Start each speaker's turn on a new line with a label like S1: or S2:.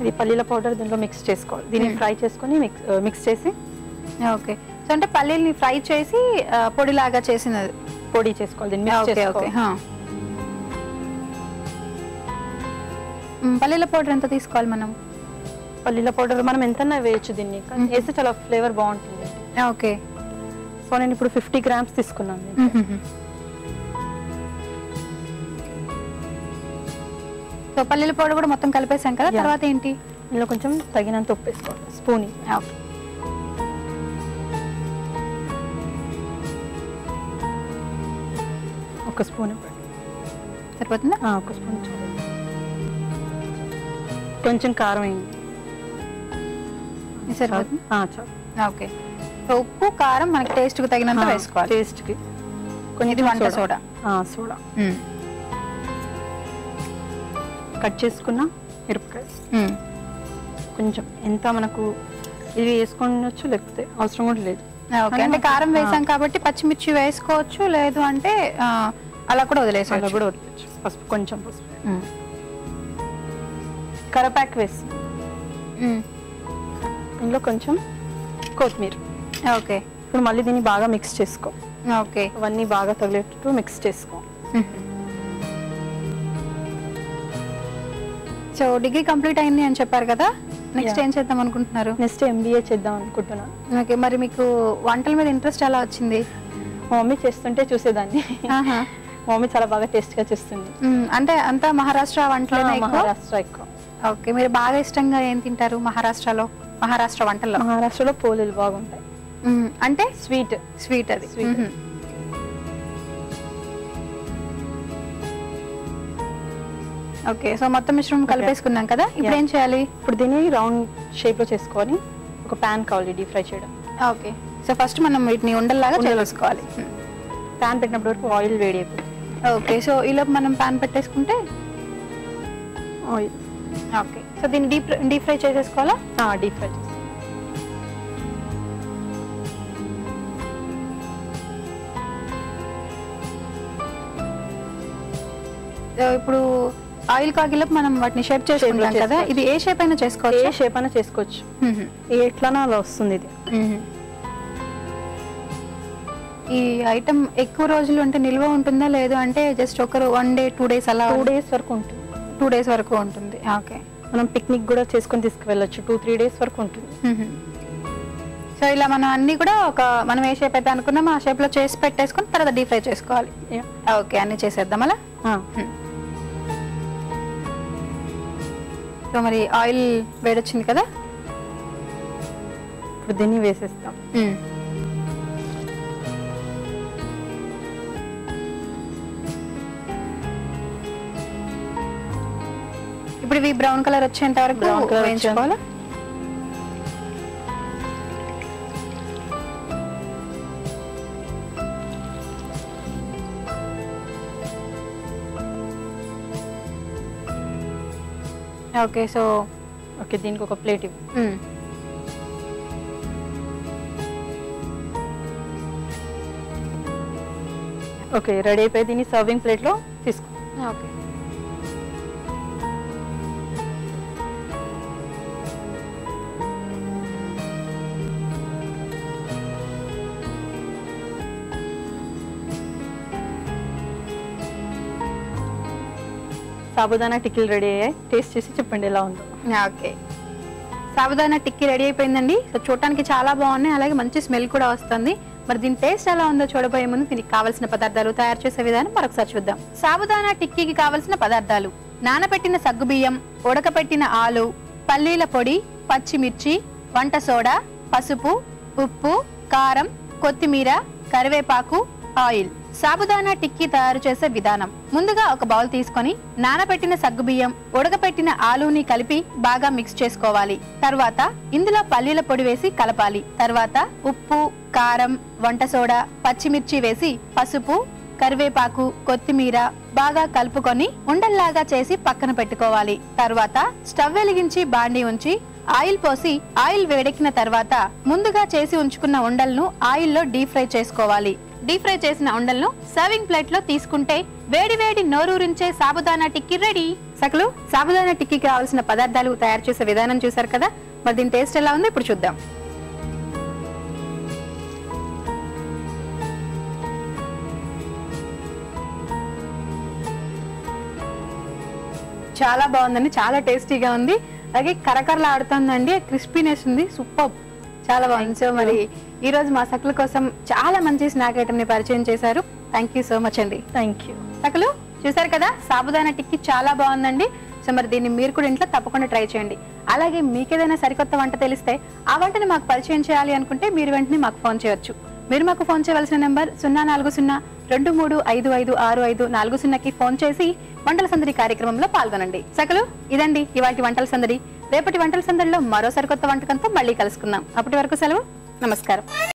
S1: ఇది పల్లీల పౌడర్ దీంట్లో మిక్స్ చేసుకోవాలి. దీన్ని ఫ్రై చేసుకొని మిక్స్ చేసి.
S2: ఓకే, సో అంటే పల్లీల్ని ఫ్రై చేసి పొడిలాగా చేసినది
S1: పొడి చేసుకోవాలి. దీన్ని మిక్స్ చేసుకోవాలి.
S2: పల్లీల పౌడర్ ఎంత తీసుకోవాలి మనం?
S1: పల్లీల పౌడర్ మనం ఎంతన్నా వేయచ్చు, దీన్ని వేస్తే చాలా ఫ్లేవర్ బాగుంటుంది.
S2: ఓకే,
S1: సో నేను ఇప్పుడు 50 grams తీసుకున్నాను.
S2: సో పల్లీల పౌడర్ కూడా మొత్తం కలిపేసాం కదా, తర్వాత ఏంటి?
S1: ఇందులో కొంచెం తగినంత ఉప్పు వేసుకోవాలి, స్పూన్. ఒక స్పూన్
S2: సరిపోతుందా?
S1: ఒక స్పూన్. కొంచెం కారం అయింది.
S2: సరిపోతుంది. ఓకే, సో ఉప్పు కారం మనకి టేస్ట్ కి తగినంత వేసుకోవాలి.
S1: టేస్ట్ కి కొంచెం
S2: వంట సోడా.
S1: సోడా కట్ చేసుకున్న మిరపకాయ కొంచెం ఎంత మనకు ఇది వేసుకోవచ్చు, లేకపోతే అవసరం కూడా లేదు.
S2: అంటే కారం వేసాం కాబట్టి పచ్చిమిర్చి వేసుకోవచ్చు, లేదు అంటే అలా కూడా వదిలేసుకోవచ్చు.
S1: పసుపు, కొంచెం పసుపు, కరివేపాకు వేసి ఇందులో కొంచెం కొత్తిమీర.
S2: ఓకే,
S1: ఇప్పుడు మళ్ళీ దీన్ని బాగా మిక్స్ చేసుకో.
S2: ఓకే,
S1: అవన్నీ బాగా తగిలేటట్టు మిక్స్ చేసుకో.
S2: సో డిగ్రీ కంప్లీట్ అయింది అని చెప్పారు కదా, నెక్స్ట్ ఏం చేద్దాం అనుకుంటున్నారు?
S1: నెక్స్ట్ MBA చేద్దాం అనుకుంటున్నాను.
S2: ఓకే, మరి మీకు వంటల మీద ఇంట్రెస్ట్ ఎలా వచ్చింది?
S1: మా మమ్మీ చేస్తుంటే చూసేదాన్ని. మా మమ్మీ చాలా బాగా టేస్ట్ గా చేస్తుంది.
S2: అంటే అంతా మహారాష్ట్ర వంటలేనా?
S1: మహారాష్ట్ర ఎక్కువ.
S2: ఓకే, మీరు బాగా ఇష్టంగా ఏం తింటారు మహారాష్ట్రలో? మహారాష్ట్ర వంటల్లో
S1: మహారాష్ట్రలో పోలేలు బాగుంటాయి.
S2: అంటే
S1: స్వీట్
S2: అది. ఓకే, సో మొత్తం మిశ్రమం కలిపేసుకున్నాం కదా, ఇప్పుడు ఏం చేయాలి?
S1: ఇప్పుడు దీన్ని రౌండ్ షేప్ లో చేసుకొని ఒక ప్యాన్ కావాలి డీప్ ఫ్రై చేయడం.
S2: ఓకే, సో ఫస్ట్ మనం వీటిని ఉండల్లాగా చేసుకోవాలి.
S1: ప్యాన్ పెట్టినప్పటి వరకు ఆయిల్ వేడి అయిపోతుంది.
S2: ఓకే, సో ఈలోపు మనం ప్యాన్ పెట్టేసుకుంటే
S1: ఆయిల్.
S2: ఓకే, సో దీన్ని డీప్ ఫ్రై చేసేసుకోవాలా?
S1: డీప్ ఫ్రై చేసి
S2: ఇప్పుడు ఆయిల్ కాగిలోపు మనం వాటిని షేప్ చేసుకుంటాం కదా, ఇది ఏ షేప్ అయినా చేసుకోవచ్చు?
S1: ఏ షేప్ అయినా చేసుకోవచ్చు, ఎట్లానా అలా వస్తుంది ఇది.
S2: ఈ ఐటమ్ ఎక్కువ రోజులు అంటే నిల్వ ఉంటుందా, లేదు అంటే జస్ట్ ఒకరు 1 day 2 days అలా?
S1: 2 days వరకు ఉంటుంది.
S2: 2 days వరకు ఉంటుంది. ఓకే,
S1: మనం పిక్నిక్ కూడా చేసుకొని తీసుకువెళ్ళొచ్చు. 2-3 days వరకు ఉంటుంది.
S2: సో ఇలా మనం అన్ని కూడా మనం ఏ షేప్ అయితే అనుకున్నామో ఆ షేప్ లో చేసి పెట్టేసుకొని తర్వాత డీప్ ఫ్రై చేసుకోవాలి. ఓకే, అన్ని చేసేద్దాం అలా. సో మరి ఆయిల్ వేడొచ్చింది కదా,
S1: ఇప్పుడు దీన్ని వేసేస్తాం.
S2: ఇప్పుడు ఇవి బ్రౌన్ కలర్ వచ్చేంత వరకు వేయించుకోవాలి. ఓకే, సో
S1: ఓకే, దీనికి ఒక ప్లేట్ ఇవ్వు. ఓకే, రెడీ అయిపోయి దీన్ని సర్వింగ్ ప్లేట్ లో తీసుకో.
S2: ఓకే,
S1: సాబుదానా టిక్కీలు రెడీ అయ్యాయి. టేస్ట్ చేసి చెప్పండి ఎలా ఉందో.
S2: ఓకే, సాబుదానా టిక్కీ రెడీ అయిపోయిందండి. సో చూడటానికి చాలా బాగున్నాయి, అలాగే మంచి స్మెల్ కూడా వస్తుంది. మరి దీని టేస్ట్ ఎలా ఉందో చూడబోయే ముందు దీనికి కావాల్సిన పదార్థాలు తయారు చేసే విధానం మరొకసారి చూద్దాం. సాబుదానా టిక్కీకి కావలసిన పదార్థాలు: నానబెట్టిన సగ్గుబియ్యం, ఉడకపెట్టిన ఆలు, పల్లీల పొడి, పచ్చిమిర్చి, వంట సోడా, పసుపు, ఉప్పు, కారం, కొత్తిమీర, కరివేపాకు, ఆయిల్. సాబుదానా టిక్కీ తయారు చేసే విధానం: ముందుగా ఒక బౌల్ తీసుకొని నానబెట్టిన సగ్గుబియ్యం, ఉడకపెట్టిన ఆలూని కలిపి బాగా మిక్స్ చేసుకోవాలి. తర్వాత ఇందులో పల్లీల పొడి వేసి కలపాలి. తర్వాత ఉప్పు, కారం, వంట సోడా, పచ్చిమిర్చి వేసి పసుపు, కరివేపాకు, కొత్తిమీర బాగా కలుపుకొని ఉండల్లాగా చేసి పక్కన పెట్టుకోవాలి. తర్వాత స్టవ్ వెలిగించి బాండీ ఉంచి ఆయిల్ పోసి ఆయిల్ వేడెక్కిన తర్వాత ముందుగా చేసి ఉంచుకున్న ఉండలను ఆయిల్లో డీప్ ఫ్రై చేసుకోవాలి. డీప్ ఫ్రై చేసిన ఉండలను సర్వింగ్ ప్లేట్ లో తీసుకుంటే వేడి వేడి నోరూరించే సాబుదానా టిక్కీ రెడీ. సకలు సాబుదానా టిక్కీకి కావాల్సిన పదార్థాలు తయారు చేసే విధానం చూసారు కదా, మరి దీని టేస్ట్ ఎలా ఉందో ఇప్పుడు చూద్దాం. చాలా బాగుందండి, చాలా టేస్టీగా ఉంది. అలాగే కరకరలా ఆడుతుందండి, క్రిస్పీనెస్ ఉంది, సూపర్, చాలా బాగుంది. సో మరి ఈ రోజు మా సకల కోసం చాలా మంచి స్నాక్ ఐటమ్ ని పరిచయం చేశారు. థ్యాంక్ యూ సో మచ్ అండి.
S1: Thank you.
S2: సకలు చూసారు కదా, సాబుదానా టిక్కీ చాలా బాగుందండి. సో మరి దీన్ని మీరు కూడా ఇంట్లో తప్పకుండా ట్రై చేయండి. అలాగే మీకేదైనా సరికొత్త వంట తెలిస్తే ఆ వంటని మాకు పరిచయం చేయాలి అనుకుంటే మీరు వెంటనే మాకు ఫోన్ చేయొచ్చు. మీరు మాకు ఫోన్ చేయవలసిన నెంబర్ 04023265540కి ఫోన్ చేసి వంటల సందడి కార్యక్రమంలో పాల్గొనండి. సకలు ఇదండి ఇవాటి వంటల సందడి. రేపటి వంటల సందడిలో మరో సరికొత్త వంటకంతో మళ్ళీ కలుసుకుందాం. అప్పటి వరకు సెలవు, నమస్కారం.